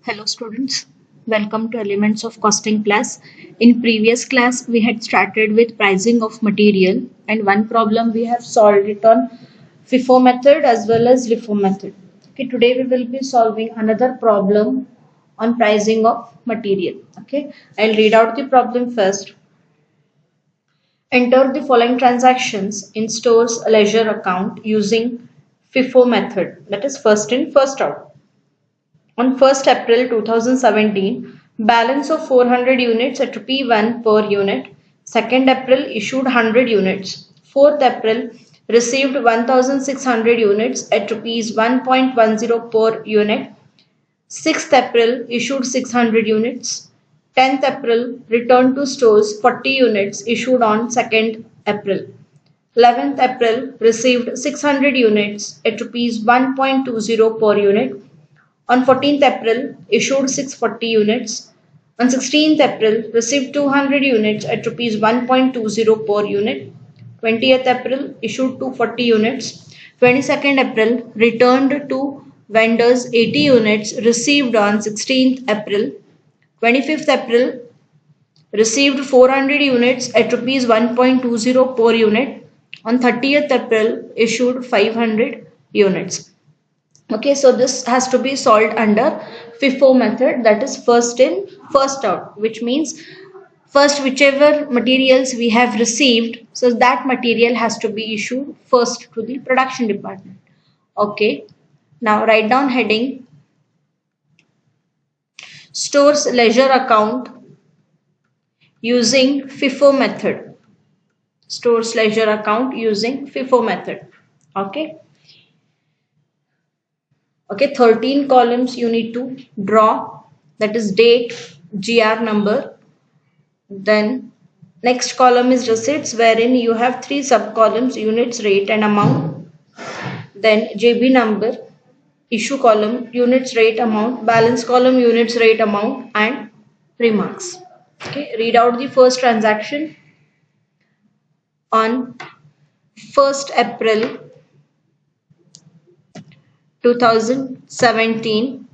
Hello students, welcome to Elements of Costing class. In previous class we had started with pricing of material and one problem we have solved it on FIFO method as well as LIFO method. Okay, today we will be solving another problem on pricing of material. Okay, I'll read out the problem first. Enter the following transactions in store's ledger account using FIFO method, that is first in first out. On 1st April 2017, balance of 400 units at P1 per unit. 2nd April issued 100 units. 4th April received 1600 units at rupees 1.10 per unit. 6th April issued 600 units. 10th April returned to stores 40 units issued on 2nd April. 11th April received 600 units at rupees 1.20 per unit. On 14th April, issued 640 units. On 16th April, received 200 units at rupees 1.20 per unit. 20th April, issued 240 units. 22nd April, returned to vendors 80 units received on 16th April. 25th April, received 400 units at rupees 1.20 per unit. On 30th April, issued 500 units. Okay, so this has to be solved under FIFO method, that is first in first out, which means first whichever materials we have received, so that material has to be issued first to the production department. Okay, now write down heading stores ledger account using FIFO method. Stores ledger account using FIFO method. Okay. Okay, 13 columns you need to draw, that is date, GR number. Then next column is receipts, wherein you have 3 sub columns, units, rate and amount. Then JB number, issue column, units, rate, amount, balance column, units, rate, amount and remarks. Okay, read out the first transaction. On 1st April 2017.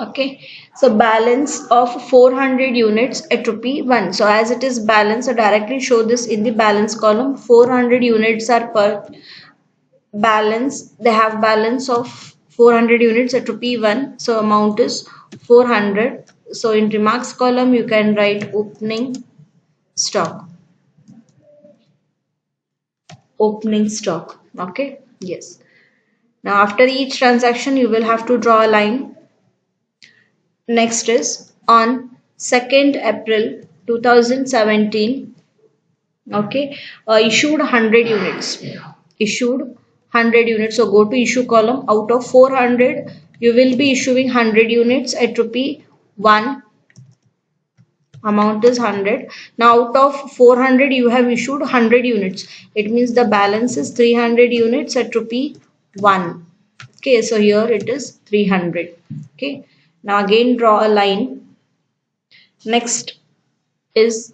Okay, so balance of 400 units at rupee 1. So as it is balance, so directly show this in the balance column. 400 units are per balance. They have balance of 400 units at rupee 1. So amount is 400. So in remarks column you can write opening stock. Opening stock. Okay, yes. Now after each transaction you will have to draw a line. Next is on 2nd April 2017. Okay, issued 100 units. Issued 100 units. So go to issue column. Out of 400 you will be issuing 100 units at rupee 1. Amount is 100. Now out of 400 you have issued 100 units. It means the balance is 300 units at rupee 1. Okay, so here it is 300. Okay, now again draw a line. Next is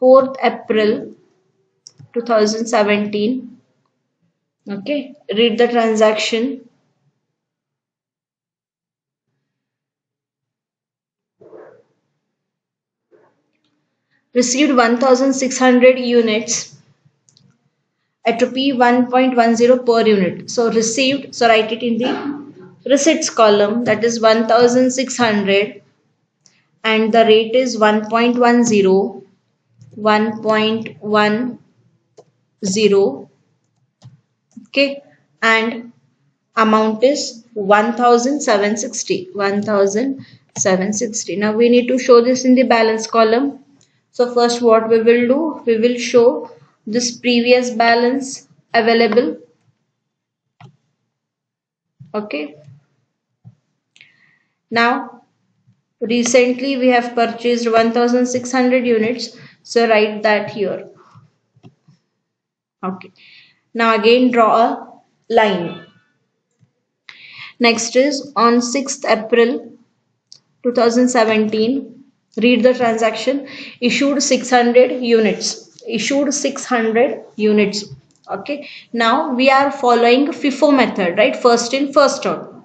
4th April 2017. Okay, read the transaction. Received 1600 units at rupee 1.10 per unit. So received, so write it in the receipts column, that is 1600 and the rate is 1.10, 1.10. Okay, and amount is 1760, 1760. Now we need to show this in the balance column. So first what we will do, we will show this previous balance available. Okay, now recently we have purchased 1600 units, so write that here. Okay, now again draw a line. Next is on 6th April 2017. Read the transaction. Issued 600 units. Issued 600 units. Okay, now we are following FIFO method, right? First in first out.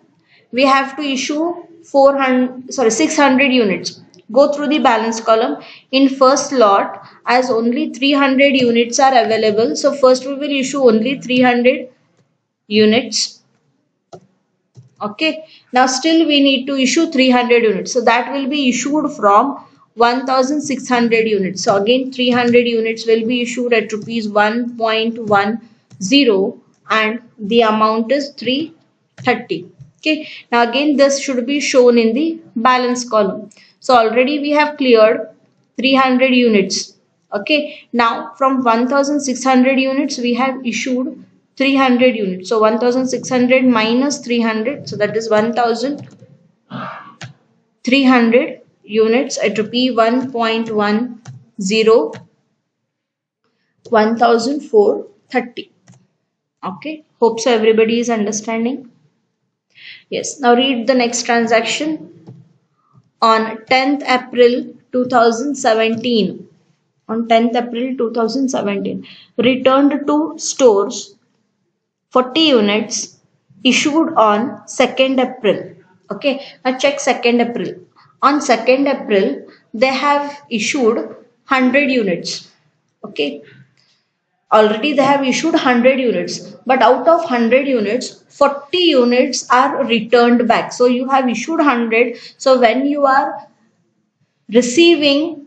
We have to issue 600 units. Go through the balance column. In first lot, as only 300 units are available, so first we will issue only 300 units. Okay, now still we need to issue 300 units, so that will be issued from 1600 units. So again 300 units will be issued at rupees 1.10 and the amount is 330. Okay, now again this should be shown in the balance column. So already we have cleared 300 units. Okay, now from 1600 units we have issued 300 units. So 1600 minus 300, so that is 1300 units at rupee 1.10, 1430. Okay, hope so everybody is understanding. Yes, now read the next transaction. On 10th April 2017, on 10th April 2017, returned to stores 40 units issued on 2nd April. Okay, now check 2nd April. On 2nd April, they have issued 100 units. Okay, already they have issued 100 units, but out of 100 units, 40 units are returned back. So you have issued 100. So when you are returning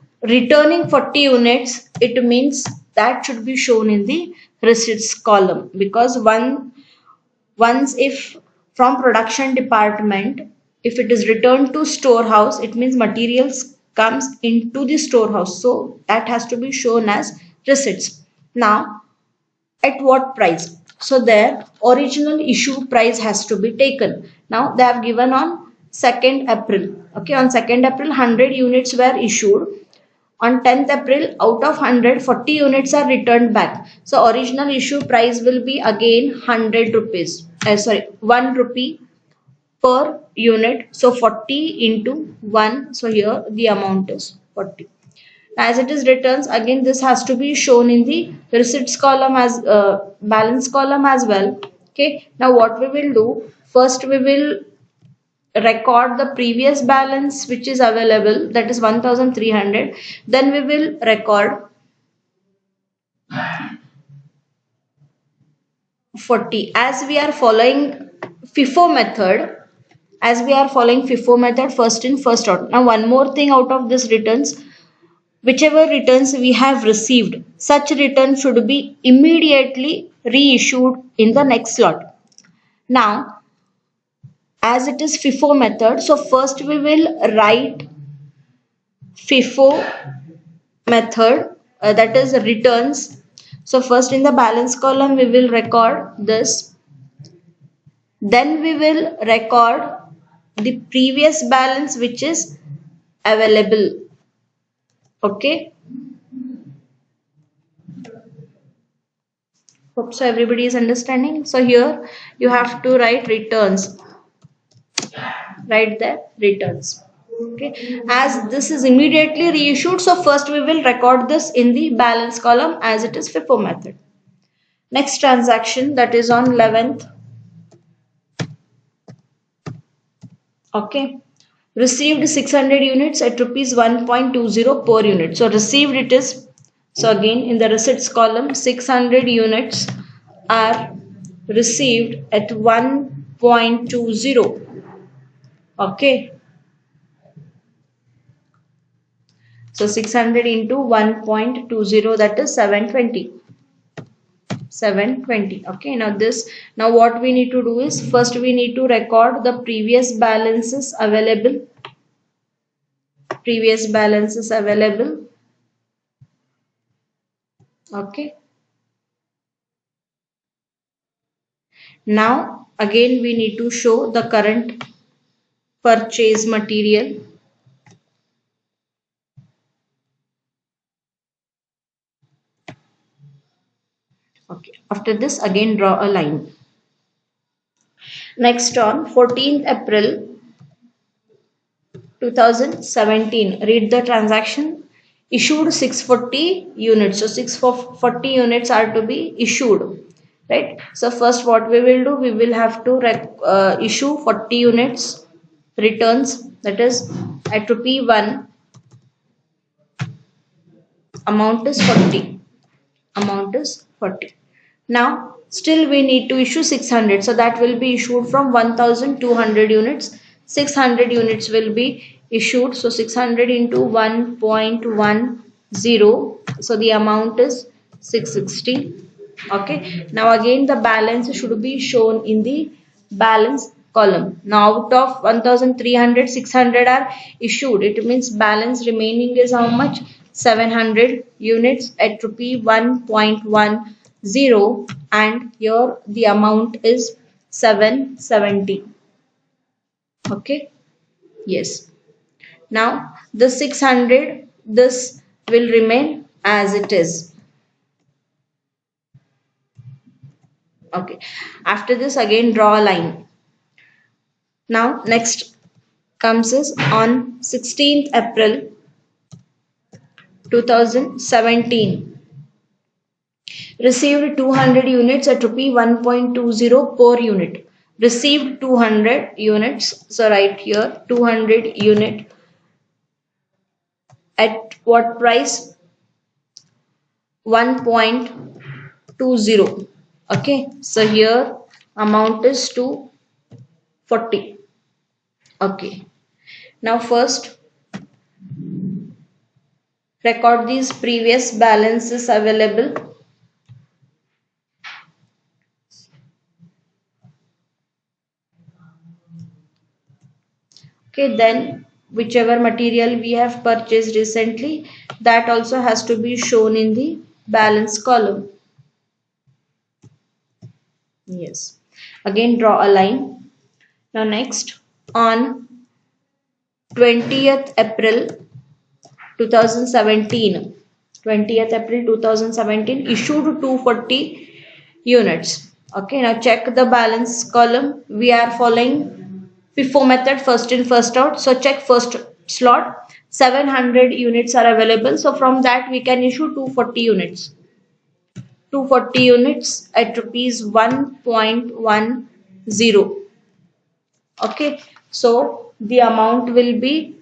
40 units, it means that should be shown in the receipts column, because once if from production department, if it is returned to storehouse, it means materials comes into the storehouse, so that has to be shown as receipts. Now at what price? So their original issue price has to be taken. Now they have given on 2nd April. Okay, on 2nd April 100 units were issued. On 10th April, out of 100, 40 units are returned back. So original issue price will be again 100 rupees. 1 rupee per unit. So 40 into 1. So here the amount is 40. As it is returns, again this has to be shown in the receipts column as balance column as well. Okay, now what we will do, first we will record the previous balance which is available, that is 1300. Then we will record 40. As we are following FIFO method, first in first out. Now one more thing out of this returns, whichever returns we have received, such return should be immediately reissued in the next lot. Now as it is FIFO method, so first we will write FIFO method, that is returns. So first in the balance column we will record this, then we will record the previous balance which is available. Okay, hope so everybody is understanding. So here you have to write returns, write the returns. Okay, as this is immediately reissued, so first we will record this in the balance column as it is FIFO method. Next transaction, that is on 11th. Okay, received 600 units at rupees 1.20 per unit. So received it is, so again in the receipts column 600 units are received at 1.20. Okay, so 600 into 1.20, that is 720. Okay, now what we need to do is, first we need to record the previous balances available. Okay, now again we need to show the current purchase material. Okay, after this again draw a line. Next on 14th April 2017, read the transaction. Issued 640 units. So 640 units are to be issued, right? So first what we will do, we will have to issue 40 units. returns, that is at rupee 1, amount is 40. Amount is 40. Now still we need to issue 600, so that will be issued from 1200 units. 600 units will be issued, so 600 into 1.10, so the amount is 660. Okay, now again the balance should be shown in the balance column. Now out of 1300, 600 are issued, it means balance remaining is how much? 700 units at rupee 1.10, and here the amount is 770. Okay, yes. Now the 600, this will remain as it is. Okay, after this again draw a line. Now next comes is on 16th April 2017, received 200 units at rupee 1.20 per unit. Received 200 units, so right here 200 unit at what price? 1.20. Okay, so here amount is 240. Okay, now first record these previous balances available. Okay, then whichever material we have purchased recently, that also has to be shown in the balance column. Yes, again draw a line. Now next, on 20th April 2017, 20th April 2017, issued 240 units. Okay, now check the balance column. We are following FIFO method, first in first out. So check first slot, 700 units are available. So from that we can issue 240 units. 240 units at rupees 1.10. Okay, so the amount will be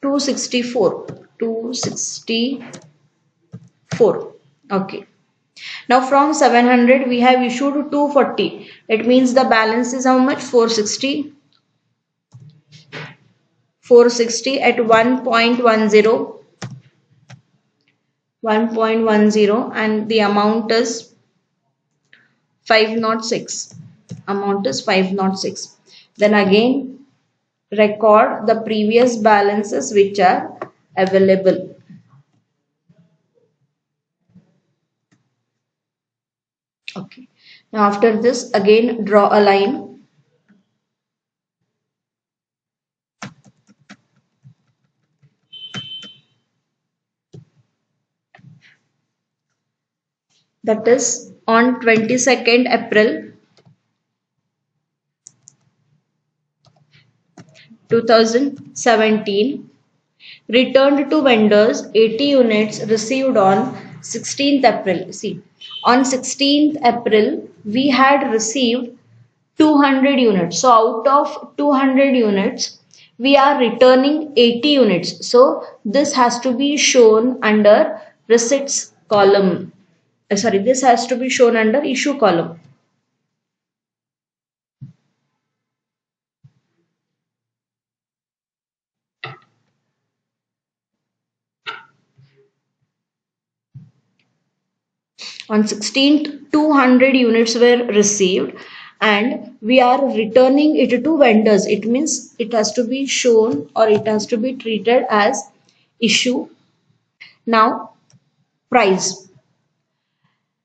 264. 264. Okay, now from 700 we have issued 240. It means the balance is how much? 460. 460 at 1.10. 1.10, and the amount is 506. Amount is 506. Then again record the previous balances which are available. Okay, now after this again draw a line. That is on 22nd April 2017, returned to vendors 80 units received on 16th April. See, on 16th April we had received 200 units. So out of 200 units we are returning 80 units. So this has to be shown under receipts column. Sorry, this has to be shown under issue column. On 16th, 200 units were received and we are returning it to vendors. It means it has to be shown, or it has to be treated as issue. Now, price.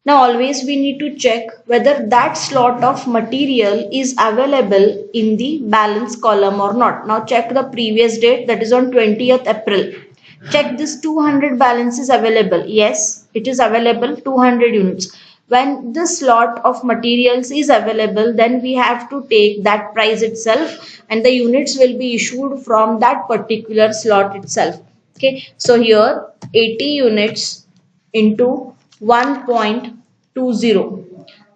Now always we need to check whether that slot of material is available in the balance column or not. Now check the previous date, that is on 20th April. Check this 200 balance is available. Yes, it is available, 200 units. When this slot of materials is available, then we have to take that price itself and the units will be issued from that particular slot itself. Okay, so here 80 units into 1.20,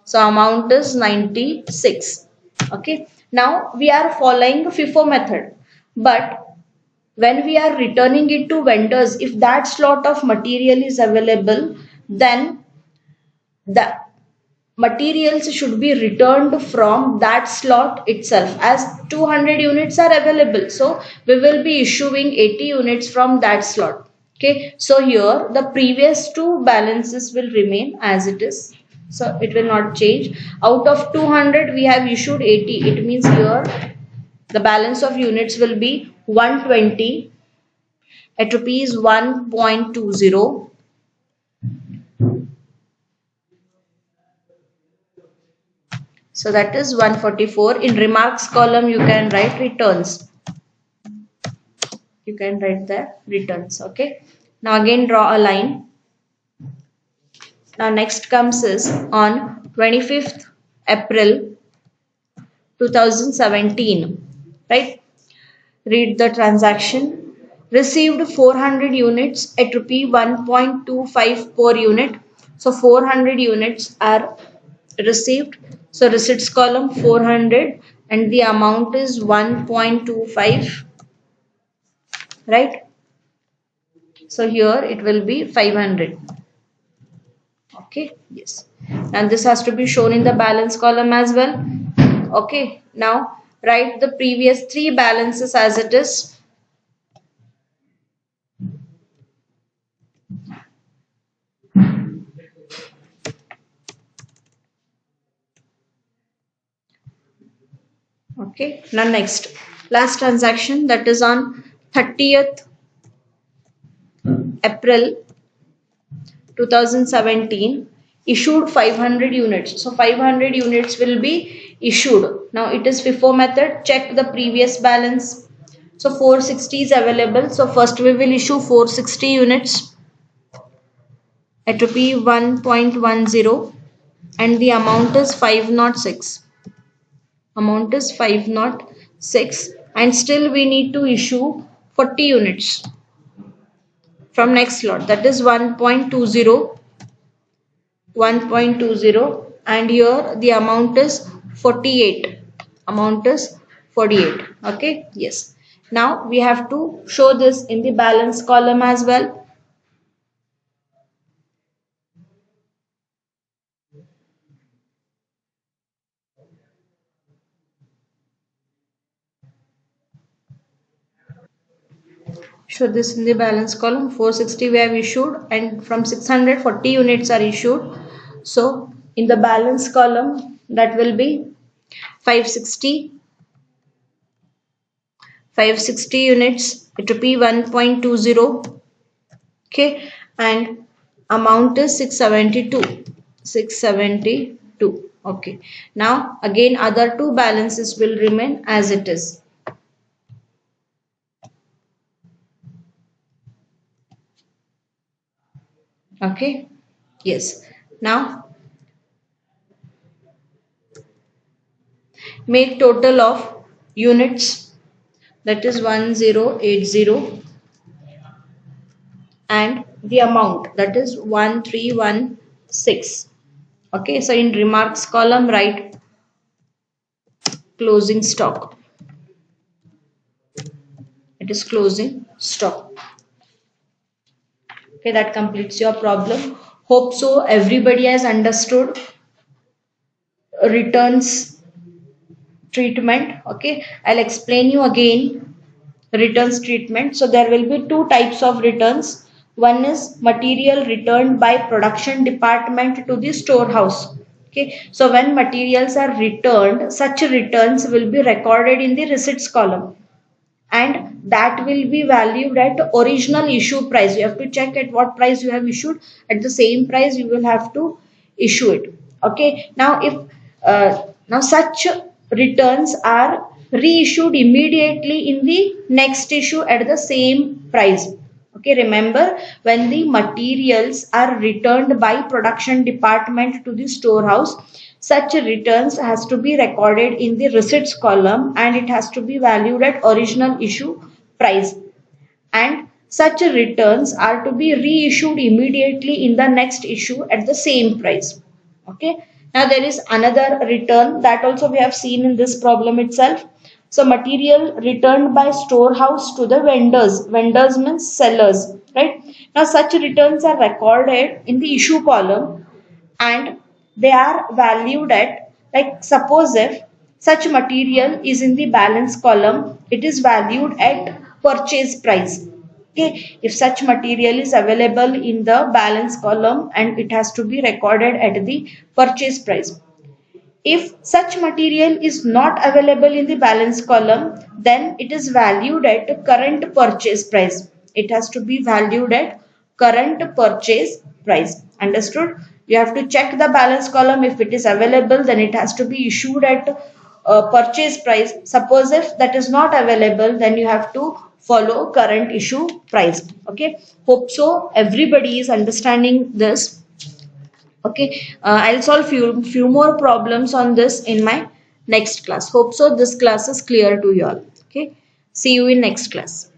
so amount is 96. Okay, Now we are following FIFO method, but when we are returning it to vendors, if that slot of material is available, then the materials should be returned from that slot itself, as 200 units are available, so we will be issuing 80 units from that slot. Okay, so here the previous two balances will remain as it is, so it will not change. Out of 200 we have issued 80, it means here the balance of units will be 120 at rupees 1.20. So that is 144. In remarks column, you can write returns. You can write the returns. Okay. Now again draw a line. Now next comes is on 25th April 2017. Right. Read the transaction. Received 400 units at rupee 1.25 per unit. So 400 units are received. So receipts column 400 and the amount is 1.25, right? So here it will be 500. Okay, yes. And this has to be shown in the balance column as well. Okay, now write the previous three balances as it is. Okay, now next, last transaction, that is on 30th April 2017, issued 500 units. So 500 units will be issued. Now it is FIFO method. Check the previous balance. So 460 is available. So first we will issue 460 units at rupee 1.10 and the amount is 506. Amount is 506 and still we need to issue 40 units from next slot, that is 1.20 and here the amount is 48. Amount is 48. Okay, yes. Now we have to show this in the balance column as well. Show this in the balance column. 460 we have issued and from 640 units are issued. So in the balance column that will be 560 units, it will be 1.20. Okay, and amount is 672. Okay, now again other two balances will remain as it is. Okay, yes. Now make total of units, that is 1080 and the amount, that is 1316. Okay, so in remarks column write closing stock. It is closing stock. Okay, that completes your problem. Hope so everybody has understood returns treatment. Okay, I'll explain you again returns treatment. So there will be two types of returns. One is material returned by production department to the storehouse. Okay, so when materials are returned, such returns will be recorded in the receipts column and that will be valued at original issue price. You have to check at what price you have issued. At the same price you will have to issue it. Okay, now if now such returns are reissued immediately in the next issue at the same price. Okay, remember, when the materials are returned by production department to the storehouse, such returns has to be recorded in the receipts column and it has to be valued at original issue price. And such returns are to be reissued immediately in the next issue at the same price. Okay, Now there is another return that also we have seen in this problem itself. So material returned by storehouse to the vendors. Vendors means sellers, right? Now such returns are recorded in the issue column and they are valued at, like suppose if such material is in the balance column, it is valued at purchase price. Okay, if such material is available in the balance column and it has to be recorded at the purchase price. If such material is not available in the balance column, then it is valued at current purchase price. It has to be valued at current purchase price. Understood? You have to check the balance column. If it is available, then it has to be issued at purchase price. Suppose if that is not available, then you have to follow current issue price. Okay. Hope so. Everybody is understanding this. Okay, I'll solve few more problems on this in my next class. Hope so this class is clear to you all. Okay, see you in next class.